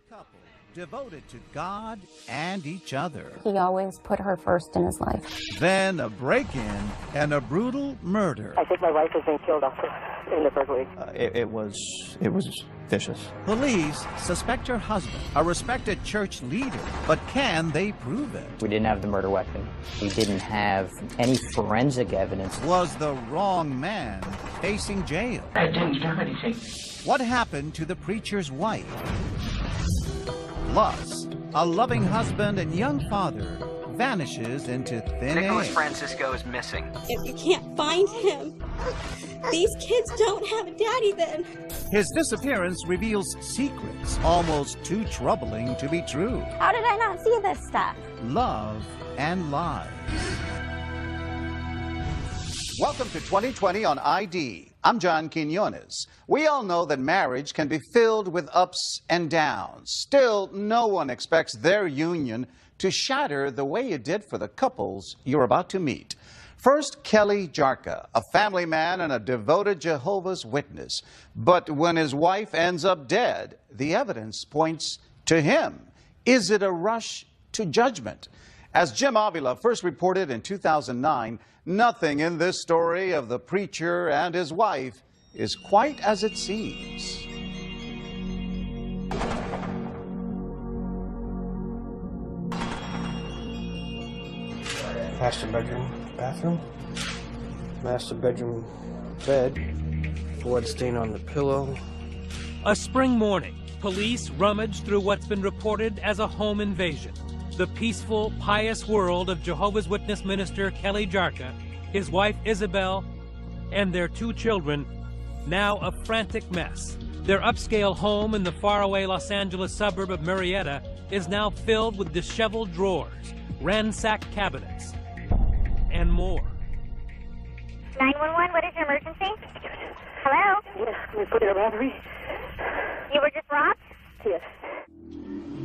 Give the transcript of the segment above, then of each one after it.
couple devoted to God and each other. He always put her first in his life. Then a break-in and a brutal murder. I think my wife has been killed also in the burglary. It was vicious. Police suspect her husband, a respected church leader, but can they prove it? We didn't have the murder weapon. We didn't have any forensic evidence. Was the wrong man facing jail? I didn't do anything. What happened to the preacher's wife? Plus, a loving husband and young father vanishes into thin Nicholas air. Francisco is missing. If you can't find him, these kids don't have a daddy then. His disappearance reveals secrets almost too troubling to be true. How did I not see this stuff? Love and lies. Welcome to 2020 on ID. I'm John Quinones. We all know that marriage can be filled with ups and downs. Still, no one expects their union to shatter the way it did for the couples you're about to meet. First, Kelly Jarka, a family man and a devoted Jehovah's Witness. But when his wife ends up dead, the evidence points to him. Is it a rush to judgment? As Jim Avila first reported in 2009, nothing in this story of the preacher and his wife is quite as it seems. Master bedroom, bathroom. Master bedroom, bed. Blood stain on the pillow. A spring morning, police rummage through what's been reported as a home invasion. The peaceful, pious world of Jehovah's Witness minister Kelly Jarka, his wife Isabelle, and their two children, now a frantic mess. Their upscale home in the faraway Los Angeles suburb of Murrieta is now filled with disheveled drawers, ransacked cabinets, and more. 911, what is your emergency? Hello? Yes, we put in a robbery. You were just robbed? Yes.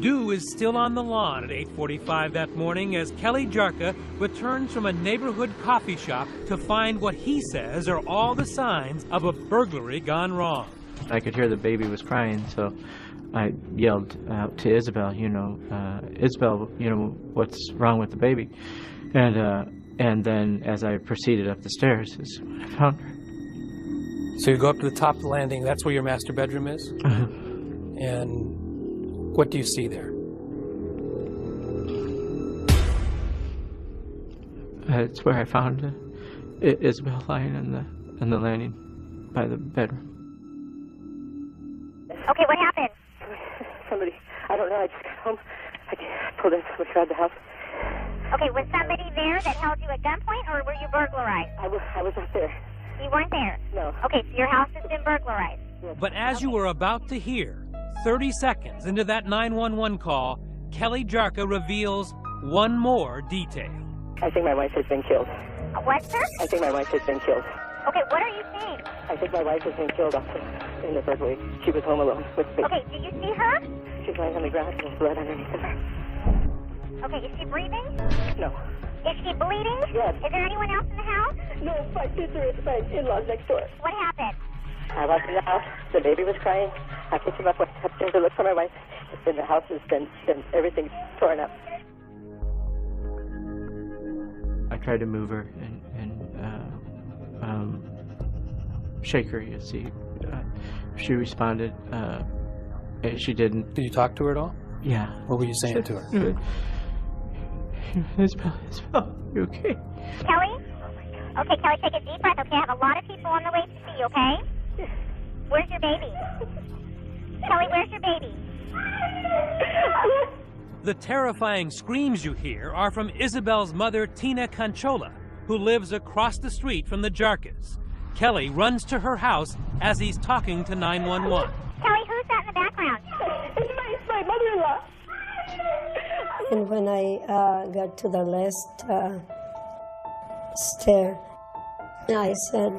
Dew is still on the lawn at 8:45 that morning as Kelly Jarka returns from a neighborhood coffee shop to find what he says are all the signs of a burglary gone wrong. I could hear the baby was crying, so I yelled out to Isabelle, Isabelle, what's wrong with the baby? And then as I proceeded up the stairs, is when I found her. So you go up to the top of the landing, that's where your master bedroom is? And what do you see there? It's where I found Isabelle lying on the landing by the bedroom. Okay, what happened? Somebody, I don't know, I just got home. I pulled in, somebody tried the house. Okay, was somebody there that held you at gunpoint, or were you burglarized? I was not there. You weren't there? No. Okay, so your house has been burglarized. But as you were about to hear, 30 seconds into that 911 call, Kelly Jarka reveals one more detail. I think my wife has been killed. What, sir? I think my wife has been killed. Okay, what are you saying? I think my wife has been killed also in the burglary. She was home alone with me. Okay, did you see her? She's lying on the ground with blood underneath of her. Okay, is she breathing? No. Is she bleeding? Yes. Is there anyone else in the house? No, my sister is my in-laws next door. What happened? I walked in the house. The baby was crying. I picked him up, went upstairs to look for my wife. And the house has been everything's torn up. I tried to move her and shake her, you see. She responded. She didn't. Did you talk to her at all? Yeah. What were you saying to her? Isabelle, you okay? Kelly? Okay, Kelly, take a deep breath, okay? I have a lot of people on the way to see you, okay? Where's your baby? Kelly, where's your baby? The terrifying screams you hear are from Isabelle's mother, Tina Conchola, who lives across the street from the Jarkas. Kelly runs to her house as he's talking to 911. Kelly, who's that in the background? It's my mother-in-law. And when I got to the last stair, I said,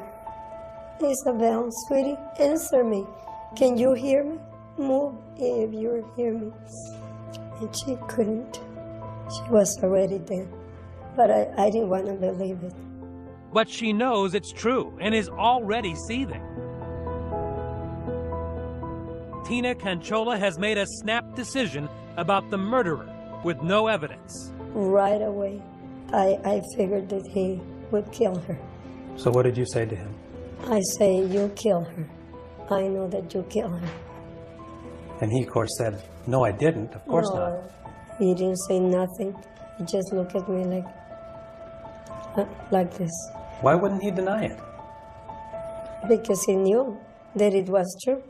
Isabelle, sweetie, answer me. Can you hear me? Move if you hear me. And she couldn't. She was already dead. But I didn't want to believe it. But she knows it's true and is already seething. Tina Canchola has made a snap decision about the murderer with no evidence. Right away, I figured that he would kill her. So what did you say to him? I say, you kill her. I know that you kill her. And he, of course, said, no, I didn't. Of course not. He didn't say nothing. He just looked at me like this. Why wouldn't he deny it? Because he knew that it was true.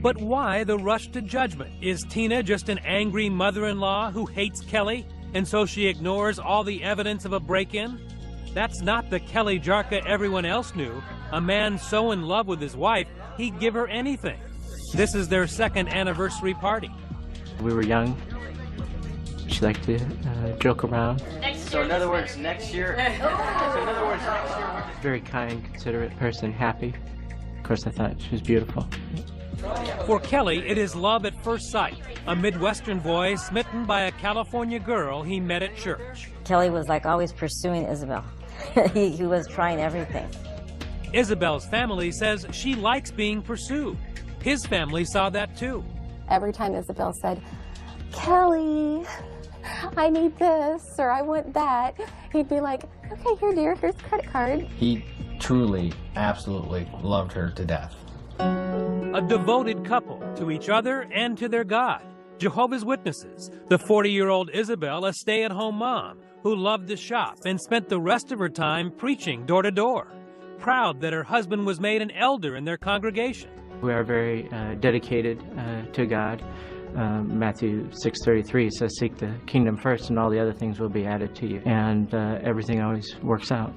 But why the rush to judgment? Is Tina just an angry mother-in-law who hates Kelly, and so she ignores all the evidence of a break-in? That's not the Kelly Jarka everyone else knew, a man so in love with his wife, he'd give her anything. This is their second anniversary party. We were young. She liked to joke around. So in other words, next year. Very kind, considerate person, happy. Of course, I thought she was beautiful. For Kelly, it is love at first sight. A Midwestern boy smitten by a California girl he met at church. Kelly was like always pursuing Isabelle. he was trying everything. Isabelle's family says she likes being pursued. His family saw that too. Every time Isabelle said, Kelly, I need this or I want that, he'd be like, okay, here dear, here's the credit card. He truly, absolutely loved her to death. A devoted couple to each other and to their God. Jehovah's Witnesses, the 40-year-old Isabelle, a stay-at-home mom who loved to shop and spent the rest of her time preaching door to door. Proud that her husband was made an elder in their congregation. We are very dedicated to God. Matthew 6:33 says, seek the kingdom first and all the other things will be added to you. And everything always works out.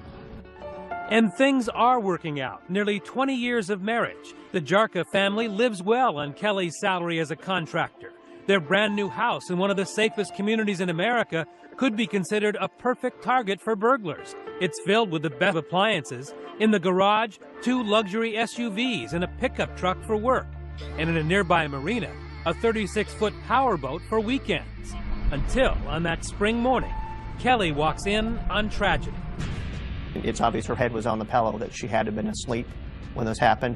And things are working out. Nearly 20 years of marriage. The Jarka family lives well on Kelly's salary as a contractor. Their brand new house in one of the safest communities in America could be considered a perfect target for burglars. It's filled with the best appliances. In the garage, 2 luxury SUVs and a pickup truck for work. And in a nearby marina, a 36-foot powerboat for weekends. Until, on that spring morning, Kelly walks in on tragedy. It's obvious her head was on the pillow, that she had to have been asleep when this happened.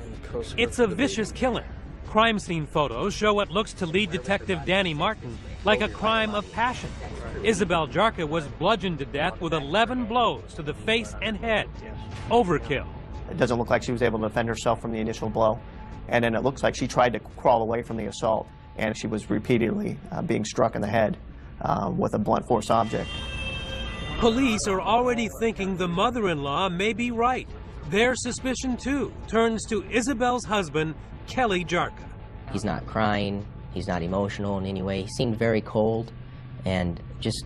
It's a vicious killing. Crime scene photos show what looks to lead detective Danny Martin like a crime of passion. Isabelle Jarka was bludgeoned to death with 11 blows to the face and head. Overkill. It doesn't look like she was able to defend herself from the initial blow. And then it looks like she tried to crawl away from the assault, and she was repeatedly being struck in the head with a blunt force object. Police are already thinking the mother-in-law may be right. Their suspicion, too, turns to Isabelle's husband, Kelly Jarka. He's not crying. He's not emotional in any way. He seemed very cold and just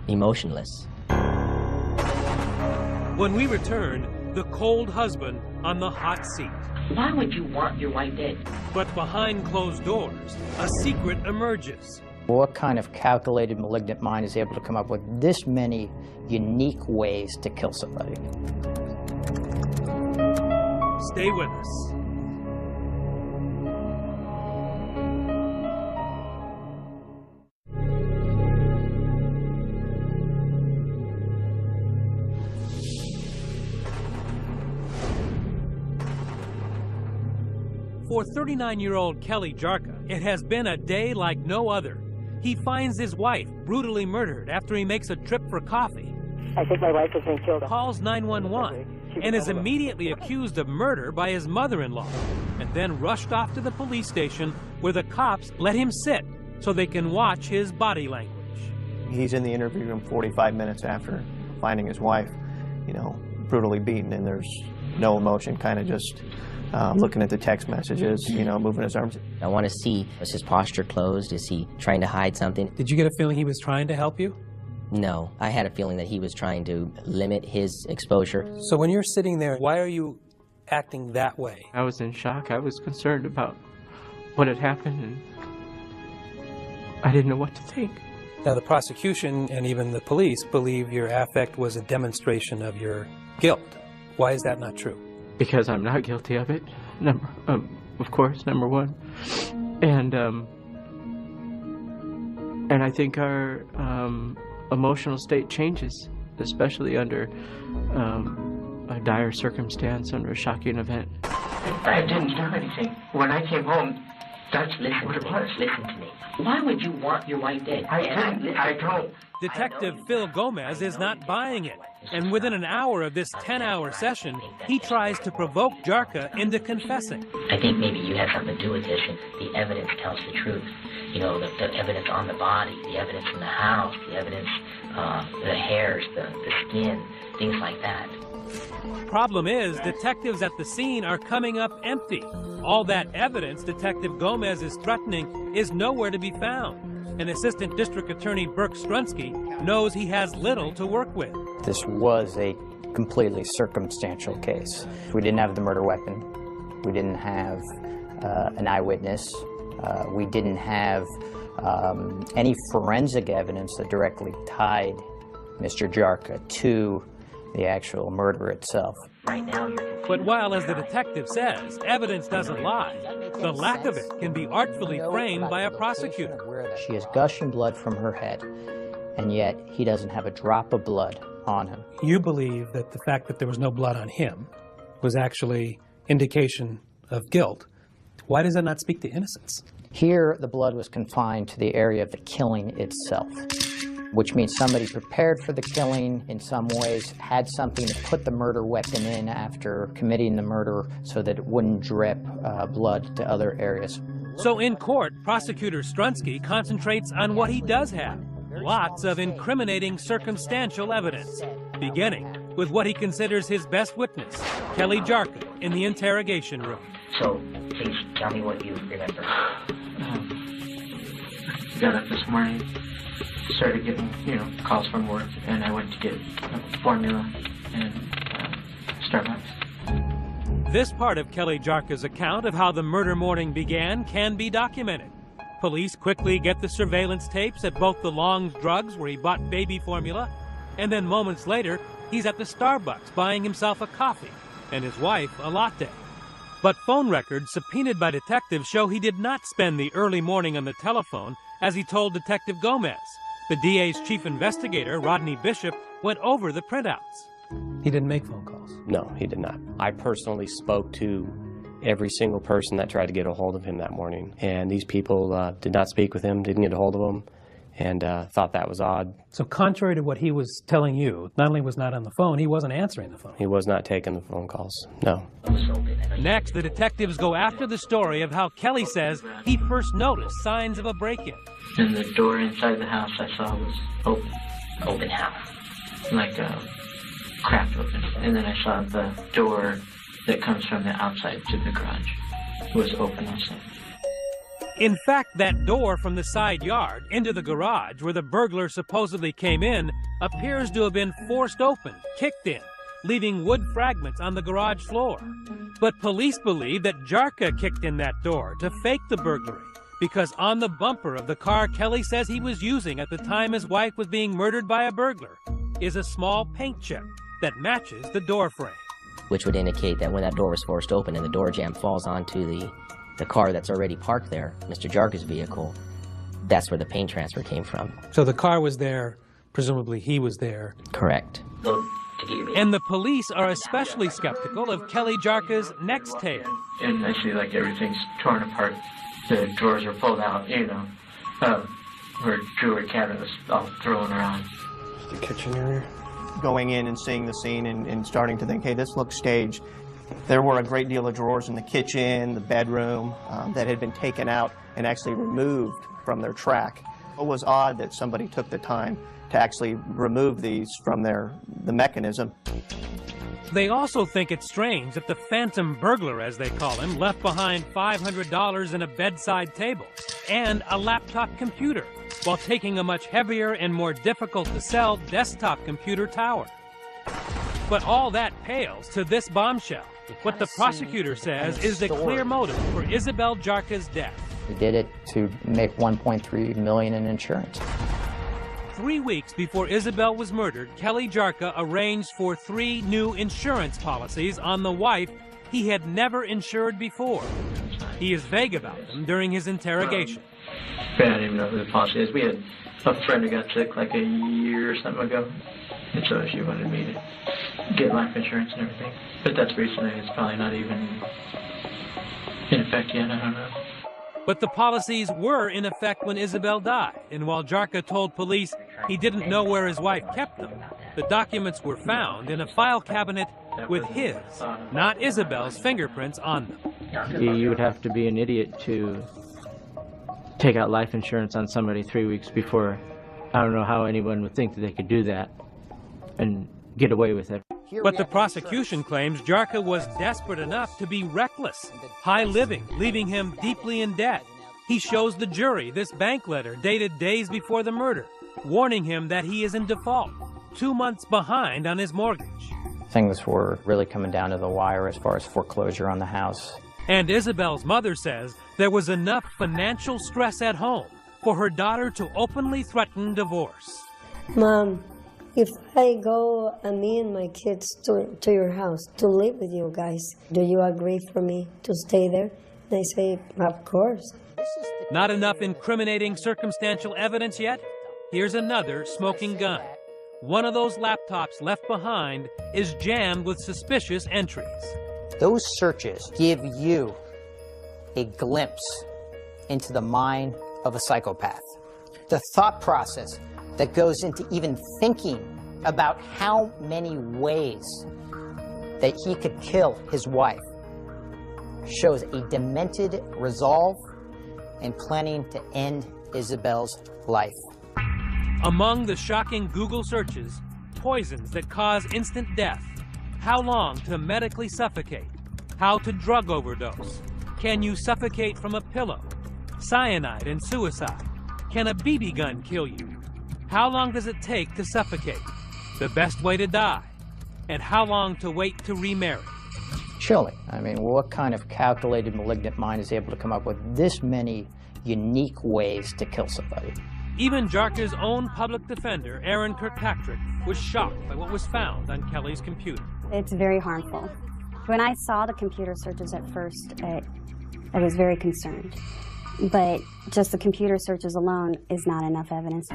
emotionless. When we return, the cold husband on the hot seat. Why would you want your wife dead? But behind closed doors, a secret emerges. What kind of calculated malignant mind is able to come up with this many unique ways to kill somebody? Stay with us. For 39-year-old Kelly Jarka, it has been a day like no other. He finds his wife brutally murdered after he makes a trip for coffee. I think my wife has been killed. Calls 911 and is immediately accused of murder by his mother-in-law, and then rushed off to the police station where the cops let him sit so they can watch his body language. He's in the interview room 45 minutes after finding his wife, brutally beaten, and there's no emotion, kind of just looking at the text messages, moving his arms. I want to see, is his posture closed? Is he trying to hide something? Did you get a feeling he was trying to help you? No, I had a feeling that he was trying to limit his exposure. So when you're sitting there, why are you acting that way? I was in shock. I was concerned about what had happened, and I didn't know what to think. Now, the prosecution and even the police believe your affect was a demonstration of your guilt. Why is that not true? Because I'm not guilty of it, of course, number one. And I think our emotional state changes, especially under a dire circumstance, under a shocking event. I didn't do anything. When I came home, That's what it was. Listen to me. Why would you want your wife dead? I don't. Detective Phil Gomez is not buying it, and within an hour of this 10-hour session, he tries to provoke Jarka into confessing. I think maybe you had something to do with this, and the evidence tells the truth. You know, the evidence on the body, the evidence in the house, the evidence, the hairs, the skin, things like that. Problem is, detectives at the scene are coming up empty. All that evidence Detective Gomez is threatening is nowhere to be found. And Assistant District Attorney Burke Strunsky knows he has little to work with. This was a completely circumstantial case. We didn't have the murder weapon. We didn't have an eyewitness. We didn't have any forensic evidence that directly tied Mr. Jarka to the actual murder itself. But while, as the detective says, evidence doesn't lie, the lack of it can be artfully framed by a prosecutor. She is gushing blood from her head, and yet he doesn't have a drop of blood on him. You believe that the fact that there was no blood on him was actually indication of guilt. Why does that not speak to innocence? Here, the blood was confined to the area of the killing itself, which means somebody prepared for the killing in some ways, had something to put the murder weapon in after committing the murder so that it wouldn't drip blood to other areas. So in court, Prosecutor Strunsky concentrates on what he does have. Lots of incriminating circumstantial evidence, beginning with what he considers his best witness, Kelly Jarka, in the interrogation room. So, please, tell me what you remember. Got up this morning, started getting, calls from work, and I went to get formula and Starbucks. This part of Kelly Jarka's account of how the murder morning began can be documented. Police quickly get the surveillance tapes at both the Long's Drugs, where he bought baby formula, and then moments later, he's at the Starbucks buying himself a coffee and his wife a latte. But phone records subpoenaed by detectives show he did not spend the early morning on the telephone, as he told Detective Gomez. The DA's chief investigator, Rodney Bishop, went over the printouts. He didn't make phone calls? No, he did not. I personally spoke to every single person that tried to get a hold of him that morning. And these people did not speak with him, didn't get a hold of him, and thought that was odd. So contrary to what he was telling you, not only was not on the phone, he wasn't answering the phone. He was not taking the phone calls, no. Next, the detectives go after the story of how Kelly says he first noticed signs of a break-in. And the door inside the house I saw was open. Open house. Like cracked open. And then I saw the door that comes from the outside to the garage was open also. In fact, that door from the side yard into the garage where the burglar supposedly came in appears to have been forced open, kicked in, leaving wood fragments on the garage floor. But police believe that Jarka kicked in that door to fake the burglary, because on the bumper of the car Kelly says he was using at the time his wife was being murdered by a burglar is a small paint chip that matches the door frame. Which would indicate that when that door was forced open and the door jamb falls onto the car that's already parked there, Mr. Jarka's vehicle, that's where the paint transfer came from. So the car was there, presumably he was there. Correct. And the police are especially skeptical of Kelly Jarka's next tale. And I see like everything's torn apart. The drawers are pulled out, her jewelry cabinet was all thrown around. The kitchen area. Going in and seeing the scene and starting to think, hey, this looks staged. There were a great deal of drawers in the kitchen, the bedroom, that had been taken out and actually removed from their track. It was odd that somebody took the time to actually remove these from the mechanism. They also think it's strange that the phantom burglar, as they call him, left behind $500 in a bedside table and a laptop computer, while taking a much heavier and more difficult-to-sell desktop computer tower. But all that pales to this bombshell. What the prosecutor says is the clear motive for Isabelle Jarka's death. He did it to make $1.3 million in insurance. 3 weeks before Isabelle was murdered, Kelly Jarka arranged for 3 new insurance policies on the wife he had never insured before. He is vague about them during his interrogation. I didn't even know who the policy is. We had a friend who got sick like a year or something ago, and so she wanted me to get life insurance and everything. But that's recently. It's probably not even in effect yet. I don't know. But the policies were in effect when Isabelle died, and while Jarka told police he didn't know where his wife kept them, the documents were found in a file cabinet with his, not Isabelle's, fingerprints on them. You would have to be an idiot to take out life insurance on somebody 3 weeks before. I don't know how anyone would think that they could do that and get away with it. But the prosecution claims Jarka was desperate enough to be reckless, high living, leaving him deeply in debt. He shows the jury this bank letter dated days before the murder, warning him that he is in default, 2 months behind on his mortgage. Things were really coming down to the wire as far as foreclosure on the house. And Isabelle's mother says there was enough financial stress at home for her daughter to openly threaten divorce. Mom, if I go, me and my kids to your house to live with you guys, do you agree for me to stay there? And I say, of course. Not enough incriminating circumstantial evidence yet? Here's another smoking gun. One of those laptops left behind is jammed with suspicious entries. Those searches give you a glimpse into the mind of a psychopath. The thought process that goes into even thinking about how many ways that he could kill his wife shows a demented resolve and planning to end Isabelle's life. Among the shocking Google searches, poisons that cause instant death, how long to medically suffocate, how to drug overdose, can you suffocate from a pillow, cyanide and suicide, can a BB gun kill you, how long does it take to suffocate, the best way to die, and how long to wait to remarry. Chilling. I mean, what kind of calculated malignant mind is able to come up with this many unique ways to kill somebody? Even Jarka's own public defender, Aaron Kirkpatrick, was shocked by what was found on Kelly's computer. It's very harmful. When I saw the computer searches at first, I was very concerned. But just the computer searches alone is not enough evidence.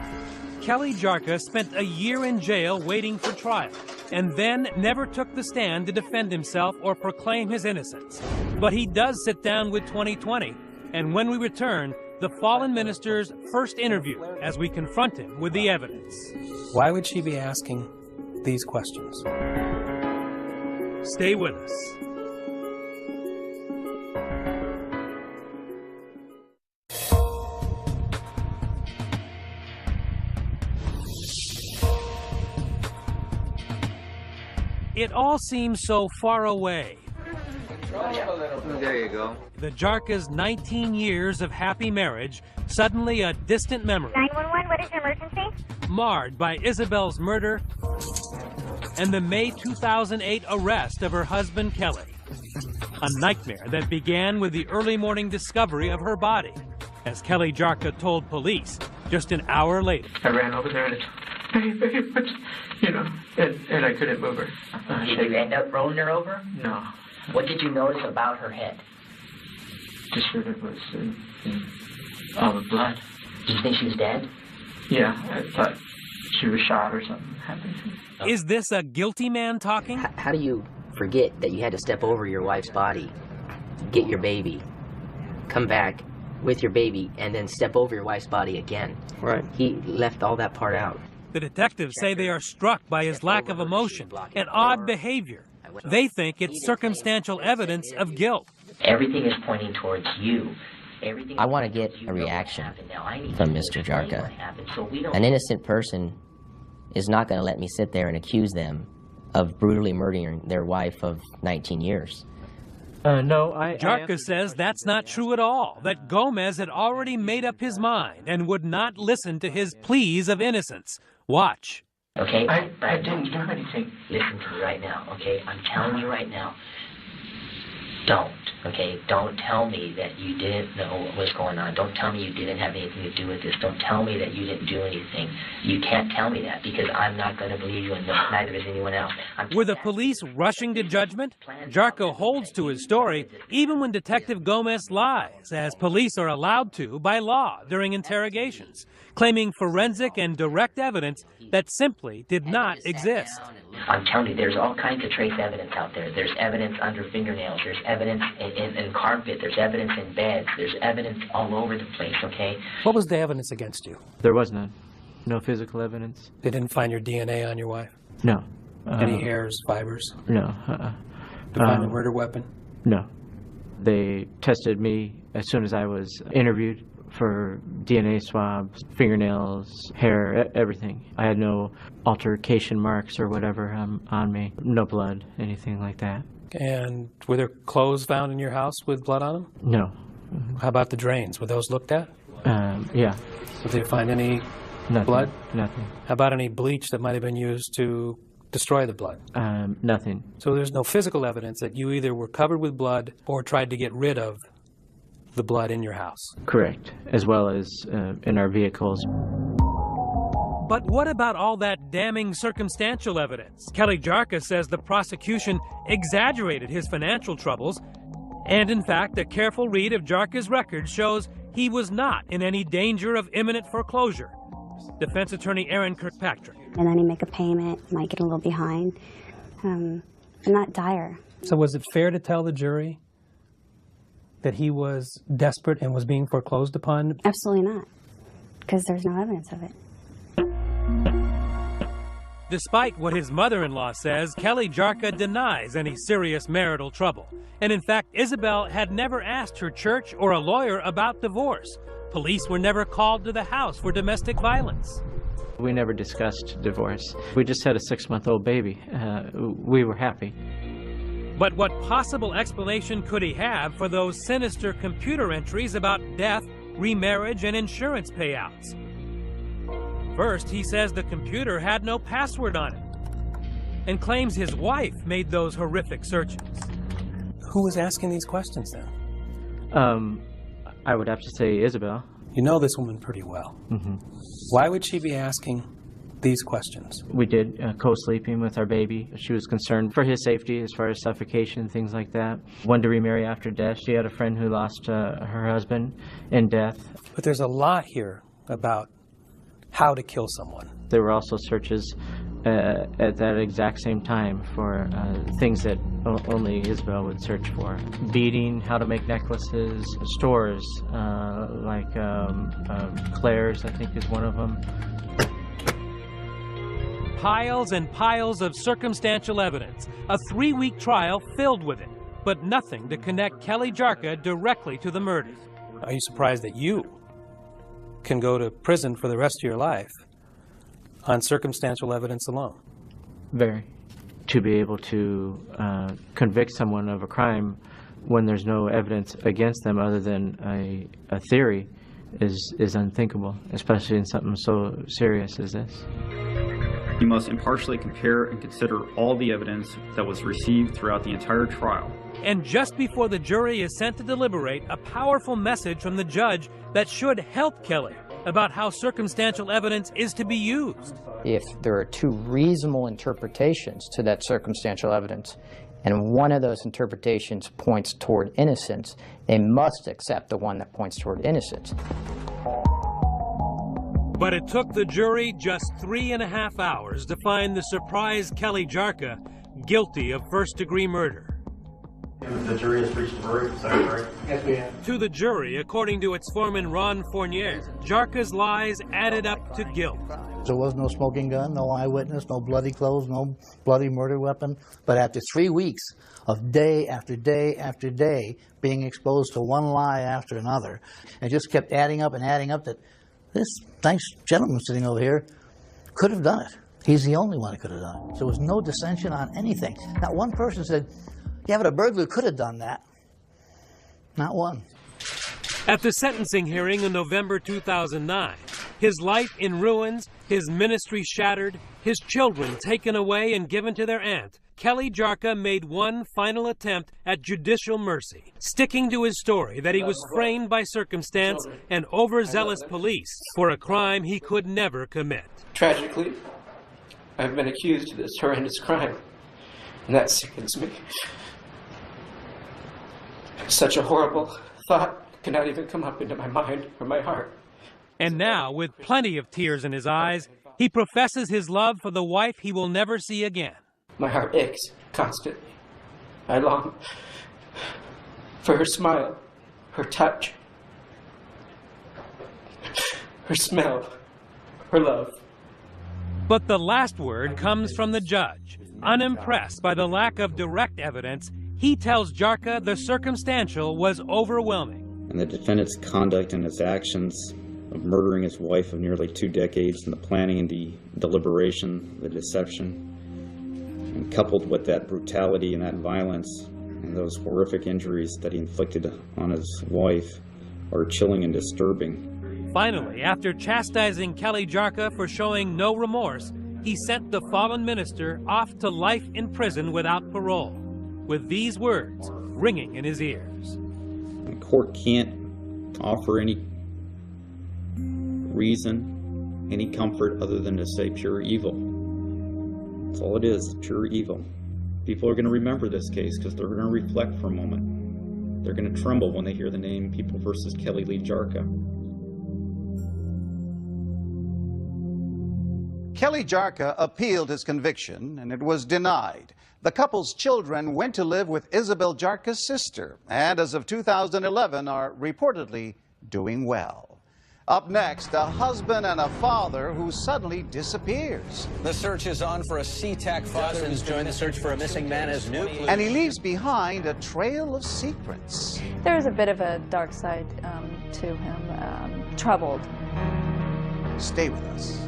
Kelly Jarka spent a year in jail waiting for trial, and then never took the stand to defend himself or proclaim his innocence. But he does sit down with 2020, and when we return, the fallen minister's first interview as we confront him with the evidence. Why would she be asking these questions? Stay with us. It all seems so far away. There you go. The Jarka's 19 years of happy marriage, suddenly a distant memory. 911, what is your emergency? Marred by Isabelle's murder and the May 2008 arrest of her husband, Kelly. A nightmare that began with the early morning discovery of her body, as Kelly Jarka told police just an hour later. I ran over there and it's, you know, and I couldn't move her. Did you end up rolling her over? No. What did you notice about her head? Just that it was all the blood. Do you think she was dead? Yeah, I thought she was shot or something happened. Is this a guilty man talking? How do you forget that you had to step over your wife's body, get your baby, come back with your baby, and then step over your wife's body again? Right. He left all that part out. The detectives say they are struck by his lack of emotion and odd behavior. They think it's circumstantial evidence of guilt. Everything is pointing towards you. I want to get a reaction from Mr. Jarka. An innocent person is not going to let me sit there and accuse them of brutally murdering their wife of 19 years. No, Jarka says that's not true at all, that Gomez had already made up his mind and would not listen to his pleas of innocence. Watch. Okay? I didn't do anything. Listen to me right now, okay? I'm telling you right now. Don't, okay? Don't tell me that you didn't know what was going on. Don't tell me you didn't have anything to do with this. Don't tell me that you didn't do anything. You can't tell me that because I'm not going to believe you and neither is anyone else. Were the police rushing to judgment? Jarka holds to his story even when Detective Gomez lies, as police are allowed to by law during interrogations, claiming forensic and direct evidence that simply did not exist. I'm telling you, there's all kinds of trace evidence out there. There's evidence under fingernails. There's evidence in carpet. There's evidence in beds. There's evidence all over the place, okay? What was the evidence against you? There was none. No physical evidence. They didn't find your DNA on your wife? No. Any hairs, fibers? No. To find the murder weapon? No. They tested me as soon as I was interviewed for DNA swabs, fingernails, hair, everything. I had no altercation marks or whatever on me. No blood, anything like that. And were there clothes found in your house with blood on them? No. How about the drains? Were those looked at? Yeah. Did they find any Nothing. blood? Nothing. How about any bleach that might have been used to destroy the blood? Nothing. So there's no physical evidence that you either were covered with blood or tried to get rid of the blood in your house? Correct, as well as in our vehicles. But what about all that damning circumstantial evidence? Kelly Jarka says the prosecution exaggerated his financial troubles, and in fact, a careful read of Jarka's record shows he was not in any danger of imminent foreclosure. Defense attorney Aaron Kirkpatrick. And then he make a payment, might get a little behind. Not dire. So was it fair to tell the jury that he was desperate and was being foreclosed upon? Absolutely not, because there's no evidence of it. Despite what his mother-in-law says, Kelly Jarka denies any serious marital trouble. And in fact, Isabelle had never asked her church or a lawyer about divorce. Police were never called to the house for domestic violence. We never discussed divorce. We just had a 6-month-old baby. We were happy. But what possible explanation could he have for those sinister computer entries about death, remarriage, and insurance payouts? First, he says the computer had no password on it and claims his wife made those horrific searches. Who was asking these questions then? I would have to say Isabelle. You know this woman pretty well. Mm-hmm. Why would she be asking these questions? We did co-sleeping with our baby. She was concerned for his safety as far as suffocation, things like that. Wanted to remarry after death. She had a friend who lost her husband in death. But there's a lot here about how to kill someone. There were also searches at that exact same time for things that only Isabelle would search for. Beading, how to make necklaces, stores like Claire's, I think is one of them. Piles and piles of circumstantial evidence, a 3-week trial filled with it, but nothing to connect Kelly Jarka directly to the murder. Are you surprised that you can go to prison for the rest of your life on circumstantial evidence alone? Very. To be able to convict someone of a crime when there's no evidence against them other than a theory is unthinkable, especially in something so serious as this. You must impartially compare and consider all the evidence that was received throughout the entire trial. And just before the jury is sent to deliberate, a powerful message from the judge that should help Kelly about how circumstantial evidence is to be used. If there are 2 reasonable interpretations to that circumstantial evidence, and one of those interpretations points toward innocence, they must accept the one that points toward innocence. But it took the jury just 3.5 hours to find the surprised Kelly Jarka guilty of first-degree murder. The jury has reached a verdict, is that correct? Yes, we have. To the jury, according to its foreman Ron Fournier, Jarka's lies added up to guilt. There was no smoking gun, no eyewitness, no bloody clothes, no bloody murder weapon. But after 3 weeks of day after day after day being exposed to one lie after another, it just kept adding up that this nice gentleman sitting over here could have done it. He's the only one who could have done it. So there was no dissension on anything. Not one person said, yeah, but a burglar could have done that. Not one. At the sentencing hearing in November 2009, his life in ruins, his ministry shattered, his children taken away and given to their aunt, Kelly Jarka made one final attempt at judicial mercy, sticking to his story that he was framed by circumstance and overzealous police for a crime he could never commit. Tragically, I've been accused of this horrendous crime, and that sickens me. Such a horrible thought cannot even come up into my mind or my heart. And now, with plenty of tears in his eyes, he professes his love for the wife he will never see again. My heart aches constantly. I long for her smile, her touch, her smell, her love. But the last word comes from the judge. Unimpressed by the lack of direct evidence, he tells Jarka the circumstantial was overwhelming. And the defendant's conduct and his actions of murdering his wife of nearly 2 decades, and the planning and the deliberation, the deception, and coupled with that brutality and that violence and those horrific injuries that he inflicted on his wife, are chilling and disturbing. Finally, after chastising Kelly Jarka for showing no remorse, he sent the fallen minister off to life in prison without parole, with these words ringing in his ears. The court can't offer any reason, any comfort other than to say pure evil. That's all it is, pure evil. People are going to remember this case because they're going to reflect for a moment. They're going to tremble when they hear the name People versus Kelly Lee Jarka. Kelly Jarka appealed his conviction, and it was denied. The couple's children went to live with Isabelle Jarka's sister, and as of 2011 are reportedly doing well. Up next, a husband and a father who suddenly disappears. The search is on for a SeaTac father who's joined the search for a missing man as new clues. And he leaves behind a trail of secrets. There's a bit of a dark side to him, troubled. Stay with us.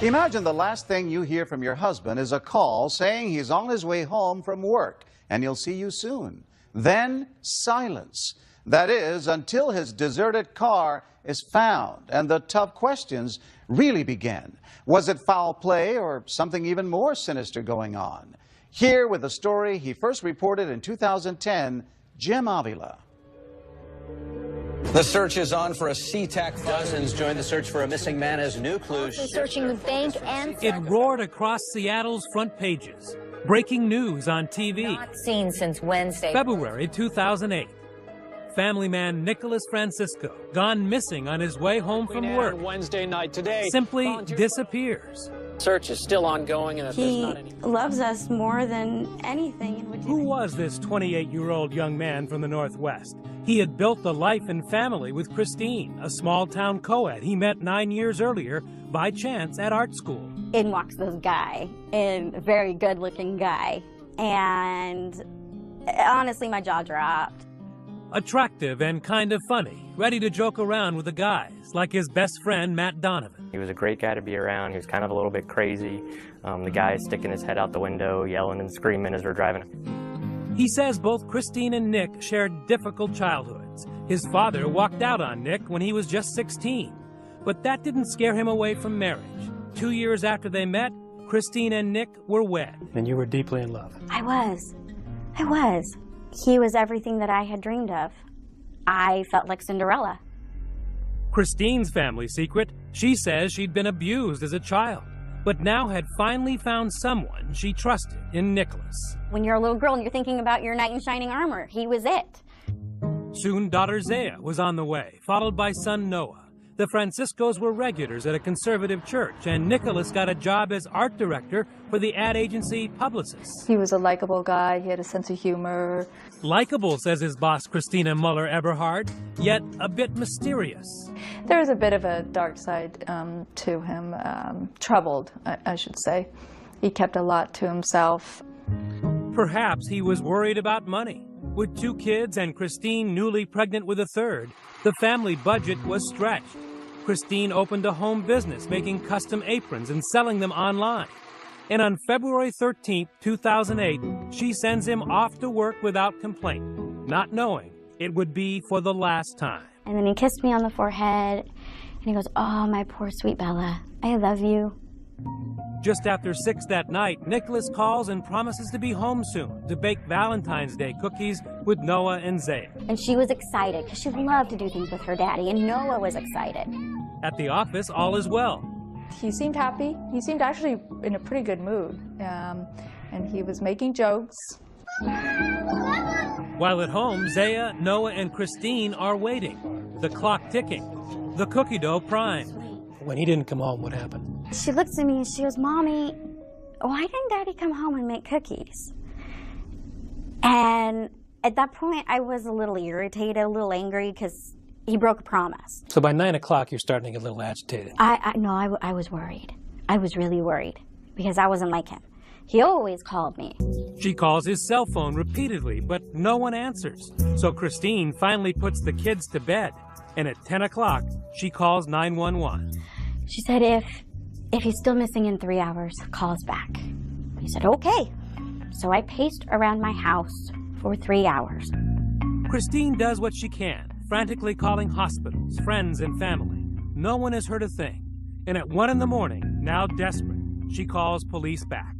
Imagine the last thing you hear from your husband is a call saying he's on his way home from work and he'll see you soon. Then silence. That is, until his deserted car is found and the tough questions really begin. Was it foul play or something even more sinister going on? Here with a story he first reported in 2010, Jim Avila. The search is on for a SeaTac. Dozens joined the search for a missing man as new clues. Searching the bank and... It roared across Seattle's front pages. Breaking news on TV. Not seen since Wednesday. February 2008. Family man Nicholas Francisco, gone missing on his way home from work. Wednesday night today. Simply disappears. Search is still ongoing, and there's not any... loves us more than anything. Who was this 28-year-old young man from the Northwest? He had built a life and family with Christine, a small-town co-ed he met 9 years earlier by chance at art school. In walks this guy, a very good-looking guy, and honestly, my jaw dropped. Attractive and kind of funny, ready to joke around with the guys, like his best friend, Matt Donovan. He was a great guy to be around. He was kind of a little bit crazy. The guy sticking his head out the window, yelling and screaming as we're driving. He says both Christine and Nick shared difficult childhoods. His father walked out on Nick when he was just 16. But that didn't scare him away from marriage. 2 years after they met, Christine and Nick were wed. And you were deeply in love. I was. He was everything that I had dreamed of. I felt like Cinderella. Christine's family secret, she says she'd been abused as a child, but now had finally found someone she trusted in Nicholas. When you're a little girl and you're thinking about your knight in shining armor, he was it. Soon daughter Zaya was on the way, followed by son Noah. The Franciscos were regulars at a conservative church, and Nicholas got a job as art director for the ad agency Publicis. He was a likable guy. He had a sense of humor. Likeable, says his boss, Christina Muller-Eberhard, yet a bit mysterious. There was a bit of a dark side to him, troubled, I should say. He kept a lot to himself. Perhaps he was worried about money. With 2 kids and Christine newly pregnant with a third, the family budget was stretched. Christine opened a home business making custom aprons and selling them online. And on February 13, 2008, she sends him off to work without complaint, not knowing it would be for the last time. And then he kissed me on the forehead, and he goes, "Oh, my poor sweet Bella, I love you." Just after 6 that night, Nicholas calls and promises to be home soon to bake Valentine's Day cookies with Noah and Zaya. And she was excited because she loved to do things with her daddy, and Noah was excited. At the office, all is well. He seemed happy. He seemed actually in a pretty good mood, and he was making jokes. While at home, Zaya, Noah, and Christine are waiting, the clock ticking. The cookie dough primed. When he didn't come home, what happened? She looks at me and she goes, Mommy, why didn't Daddy come home and make cookies? And at that point, I was a little irritated, a little angry, because he broke a promise. So by 9 o'clock, you're starting to get a little agitated. I was worried. I was really worried, because I wasn't like him. He always called me. She calls his cell phone repeatedly, but no one answers. So Christine finally puts the kids to bed. And at 10 o'clock, she calls 911. She said, if he's still missing in 3 hours, call us back. He said, okay. So I paced around my house for 3 hours. Christine does what she can, frantically calling hospitals, friends, and family. No one has heard a thing. And at 1 in the morning, now desperate, she calls police back.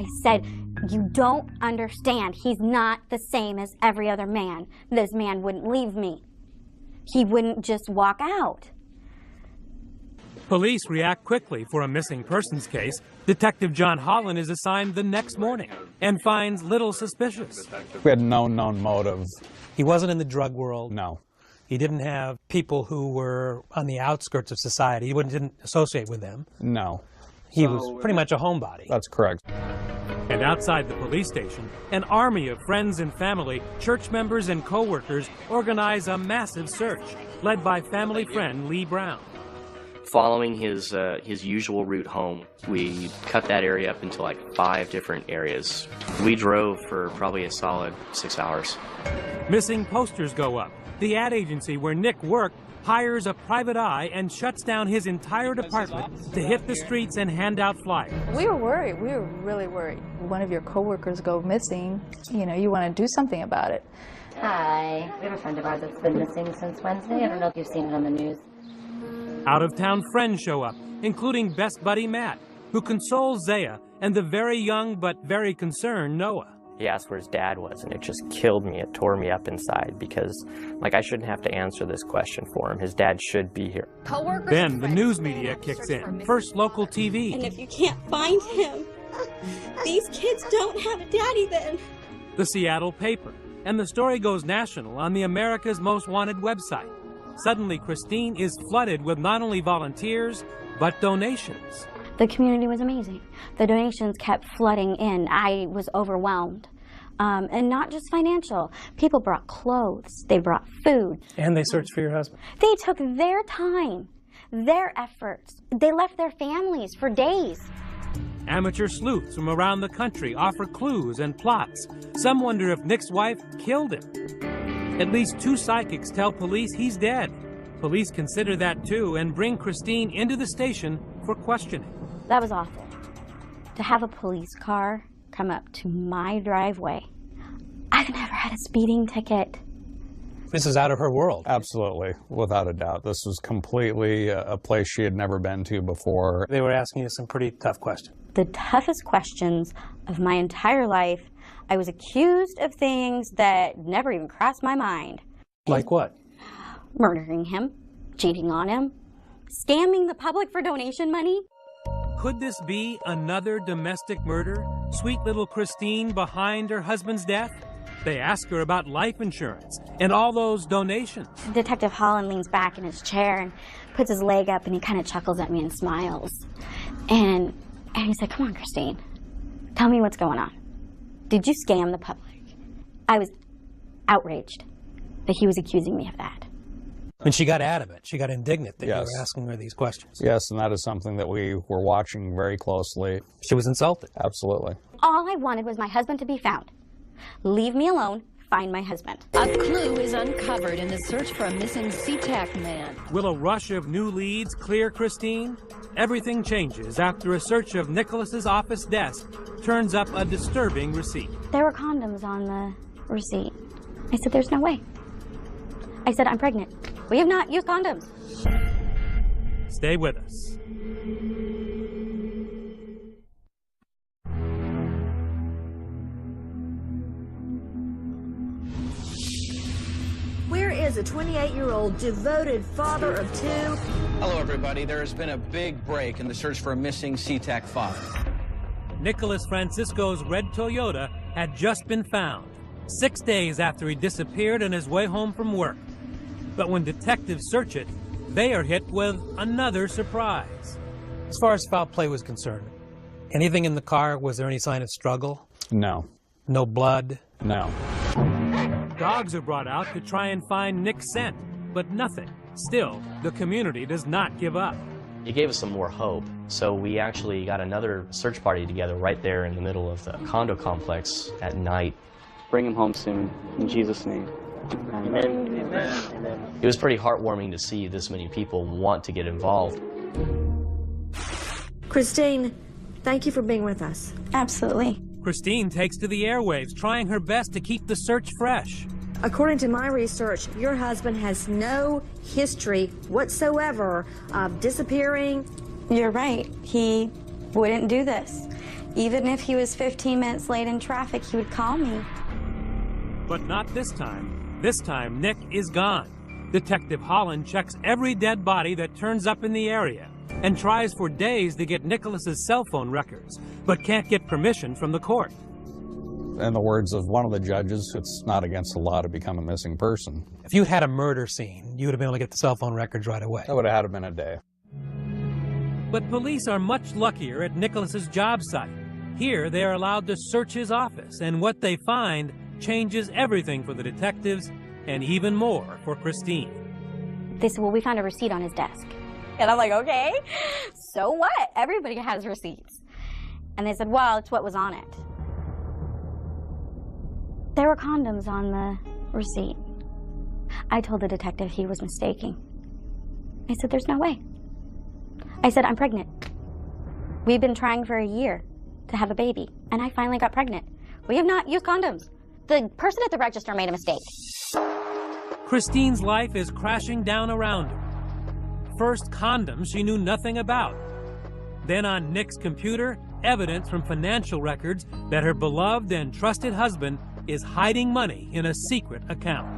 I said, you don't understand. He's not the same as every other man. This man wouldn't leave me. He wouldn't just walk out. Police react quickly for a missing persons case. Detective John Holland is assigned the next morning and finds little suspicious. We had no known motive. He wasn't in the drug world. No. He didn't have people who were on the outskirts of society. He didn't associate with them. No. He was pretty much a homebody. That's correct. And outside the police station, an army of friends and family, church members and co-workers organize a massive search, led by family friend Lee Brown. Following his usual route home, we cut that area up into like 5 different areas. We drove for probably a solid 6 hours. Missing posters go up. The ad agency where Nick worked hires a private eye and shuts down his entire department to hit the streets and hand out flyers. We were worried. We were really worried. One of your coworkers go missing, you want to do something about it. Hi. We have a friend of ours that's been missing since Wednesday. I don't know if you've seen it on the news. Out-of-town friends show up, including best buddy Matt, who consoles Zaya and the very young but very concerned Noah. He asked where his dad was, and it just killed me. It tore me up inside because, I shouldn't have to answer this question for him. His dad should be here. Then the news media kicks in. First local TV. And if you can't find him, these kids don't have a daddy then. The Seattle paper. And the story goes national on the America's Most Wanted website. Suddenly, Christine is flooded with not only volunteers, but donations. The community was amazing. The donations kept flooding in. I was overwhelmed. And not just financial. People brought clothes. They brought food. And they searched for your husband. They took their time, their efforts. They left their families for days. Amateur sleuths from around the country offer clues and plots. Some wonder if Nick's wife killed him. At least 2 psychics tell police he's dead. Police consider that too and bring Christine into the station for questioning. That was awful. To have a police car come up to my driveway. I've never had a speeding ticket. This is out of her world. Absolutely, without a doubt. This was completely a place she had never been to before. They were asking you some pretty tough questions. The toughest questions of my entire life. I was accused of things that never even crossed my mind. Like what? Murdering him, cheating on him, scamming the public for donation money. Could this be another domestic murder? Sweet little Christine behind her husband's death? They ask her about life insurance and all those donations. Detective Holland leans back in his chair and puts his leg up and he kind of chuckles at me and smiles. And he said, come on, Christine, tell me what's going on. Did you scam the public? I was outraged that he was accusing me of that. And she got adamant. She got indignant that Yes. you were asking her these questions. Yes, and that is something that we were watching very closely. She was insulted. Absolutely. All I wanted was my husband to be found. Leave me alone. Find my husband. A clue is uncovered in the search for a missing SeaTac man. Will a rush of new leads clear Christine? Everything changes after a search of Nicholas's office desk turns up a disturbing receipt. There were condoms on the receipt. I said, there's no way. I said, I'm pregnant. We have not used condoms. Stay with us. Where is a 28-year-old devoted father of 2? Hello, everybody. There has been a big break in the search for a missing SeaTac father. Nicholas Francisco's red Toyota had just been found, 6 days after he disappeared on his way home from work. But when detectives search it, they are hit with another surprise. As far as foul play was concerned, anything in the car, was there any sign of struggle? No. No blood? No. Dogs are brought out to try and find Nick's scent, but nothing. Still, the community does not give up. It gave us some more hope, so we actually got another search party together right there in the middle of the condo complex at night. Bring him home soon, in Jesus' name. Amen. Amen. It was pretty heartwarming to see this many people want to get involved. Christine, thank you for being with us. Absolutely. Christine takes to the airwaves, trying her best to keep the search fresh. According to my research, your husband has no history whatsoever of disappearing. You're right. He wouldn't do this. Even if he was 15 minutes late in traffic, he would call me. But not this time. This time, Nick is gone. Detective Holland checks every dead body that turns up in the area and tries for days to get Nicholas's cell phone records, but can't get permission from the court. In the words of one of the judges, it's not against the law to become a missing person. If you had a murder scene, you would have been able to get the cell phone records right away. That would have had them in a day. But police are much luckier at Nicholas's job site. Here, they are allowed to search his office, and what they find changes everything for the detectives and even more for Christine. They said, well, we found a receipt on his desk. And I'm like, okay, so what? Everybody has receipts. And they said, well, it's what was on it. There were condoms on the receipt. I told the detective he was mistaking. I said, there's no way. I said, I'm pregnant. We've been trying for a year to have a baby, and I finally got pregnant. We have not used condoms. The person at the register made a mistake. Christine's life is crashing down around her. First, condoms she knew nothing about. Then on Nick's computer, evidence from financial records that her beloved and trusted husband is hiding money in a secret account.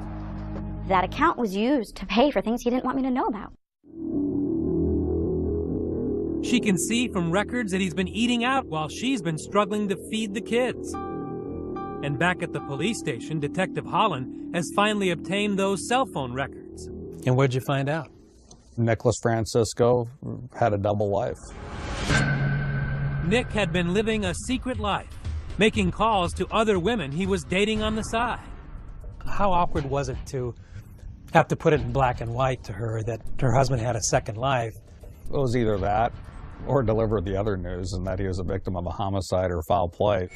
That account was used to pay for things he didn't want me to know about. She can see from records that he's been eating out while she's been struggling to feed the kids. And back at the police station, Detective Holland has finally obtained those cell phone records. And what'd you find out? Nicholas Francisco had a double life. Nick had been living a secret life, making calls to other women he was dating on the side. How awkward was it to have to put it in black and white to her that her husband had a second life? It was either that or deliver the other news, and that he was a victim of a homicide or foul play.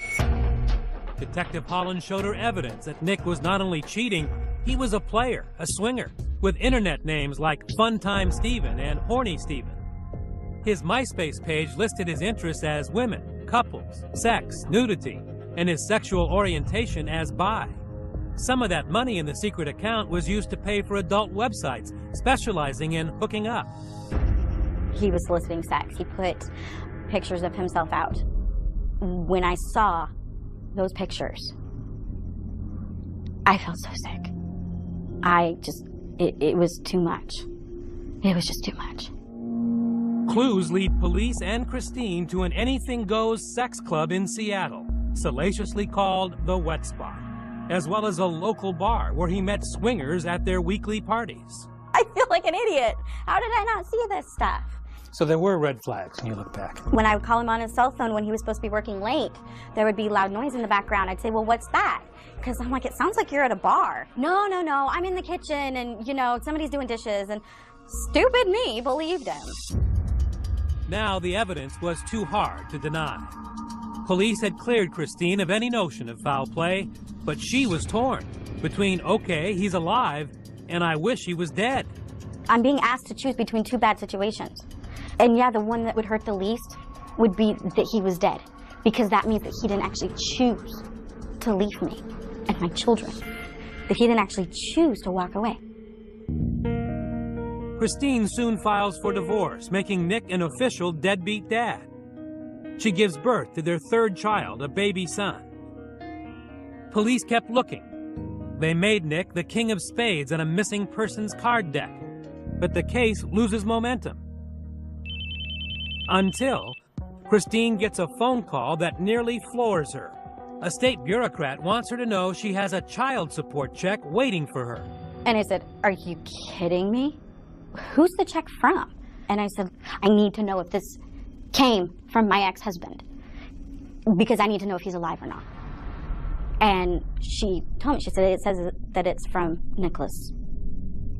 Detective Holland showed her evidence that Nick was not only cheating, he was a player, a swinger, with internet names like Funtime Steven and Horny Steven. His MySpace page listed his interests as women, couples, sex, nudity, and his sexual orientation as bi. Some of that money in the secret account was used to pay for adult websites specializing in hooking up. He was soliciting sex. He put pictures of himself out. When I saw those pictures, I felt so sick. It was too much. It was just too much. Clues lead police and Christine to an anything-goes sex club in Seattle, salaciously called The Wet Spot, as well as a local bar where he met swingers at their weekly parties. I feel like an idiot. How did I not see this stuff? So there were red flags when you look back. When I would call him on his cell phone when he was supposed to be working late, there would be loud noise in the background. I'd say, well, what's that? Because I'm like, it sounds like you're at a bar. No, I'm in the kitchen and, somebody's doing dishes. And stupid me believed him. Now the evidence was too hard to deny. Police had cleared Christine of any notion of foul play, but she was torn between, okay, he's alive, and I wish he was dead. I'm being asked to choose between two bad situations. And yeah, the one that would hurt the least would be that he was dead, because that means that he didn't actually choose to leave me and my children, that he didn't actually choose to walk away. Christine soon files for divorce, making Nick an official deadbeat dad. She gives birth to their third child, a baby son. Police kept looking. They made Nick the king of spades on a missing persons card deck, but the case loses momentum. Until Christine gets a phone call that nearly floors her. A state bureaucrat wants her to know she has a child support check waiting for her. And I said, are you kidding me? who's the check from? And I said, I need to know if this came from my ex-husband, because I need to know if he's alive or not. And she told me, she said, it says that it's from Nicholas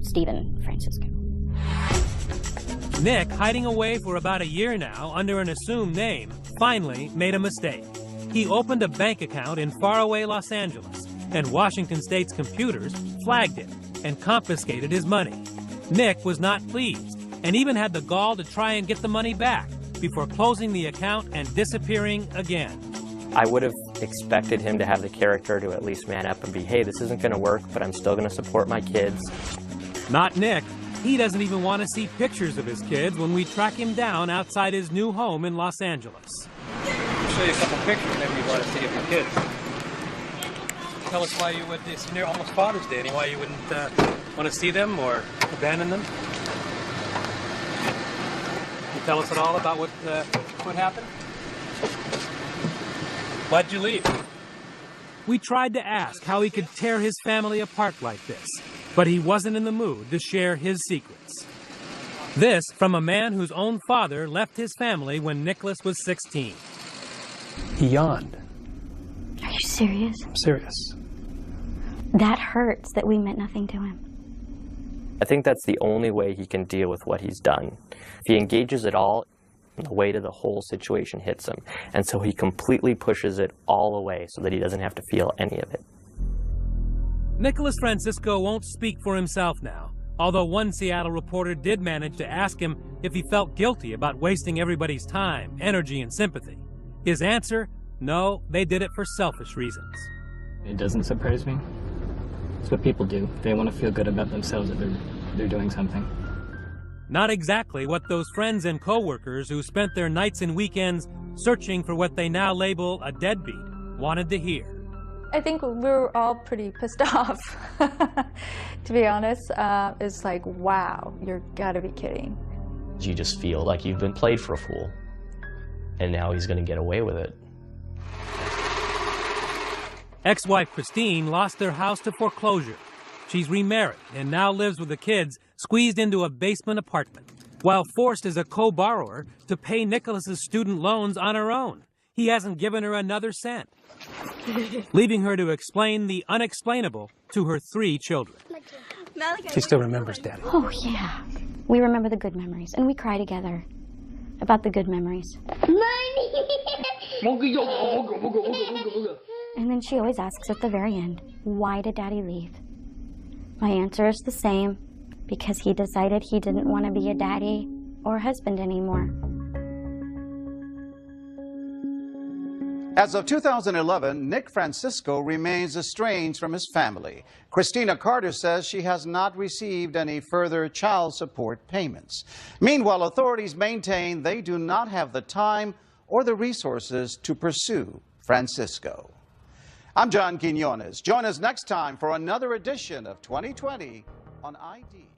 Stephen Francisco. Nick, hiding away for about a year now under an assumed name, finally made a mistake. He opened a bank account in faraway Los Angeles, and Washington State's computers flagged it and confiscated his money. Nick was not pleased and even had the gall to try and get the money back before closing the account and disappearing again. I would have expected him to have the character to at least man up and be, hey, this isn't going to work, but I'm still going to support my kids. Not Nick. He doesn't even want to see pictures of his kids when we track him down outside his new home in Los Angeles. I'll show you a couple pictures maybe you want to see of your kids. Tell us why you would, it's near almost Father's Day, and why you wouldn't want to see them or abandon them. Can you tell us at all about what happened? Why'd you leave? We tried to ask how he could tear his family apart like this, but he wasn't in the mood to share his secrets. This from a man whose own father left his family when Nicholas was 16. He yawned. Are you serious? I'm serious. That hurts that we meant nothing to him. I think that's the only way he can deal with what he's done. If he engages at all, the weight of the whole situation hits him. And so he completely pushes it all away so that he doesn't have to feel any of it. Nicholas Francisco won't speak for himself now, although one Seattle reporter did manage to ask him if he felt guilty about wasting everybody's time, energy, and sympathy. His answer, no, they did it for selfish reasons. It doesn't surprise me. It's what people do. They want to feel good about themselves that they're doing something. Not exactly what those friends and co-workers who spent their nights and weekends searching for what they now label a deadbeat wanted to hear. I think we were all pretty pissed off, to be honest. It's like, wow, you're gotta be kidding. You just feel like you've been played for a fool, and now he's going to get away with it. Ex-wife Christine lost their house to foreclosure. She's remarried and now lives with the kids squeezed into a basement apartment, while forced as a co-borrower to pay Nicholas's student loans on her own. He hasn't given her another cent, leaving her to explain the unexplainable to her 3 children. She still remembers Daddy. Oh, yeah. We remember the good memories, and we cry together about the good memories. And then she always asks at the very end, why did Daddy leave? My answer is the same, because he decided he didn't want to be a daddy or a husband anymore. As of 2011, Nick Francisco remains estranged from his family. Christina Carter says she has not received any further child support payments. Meanwhile, authorities maintain they do not have the time or the resources to pursue Francisco. I'm John Quinones. Join us next time for another edition of 2020 on ID.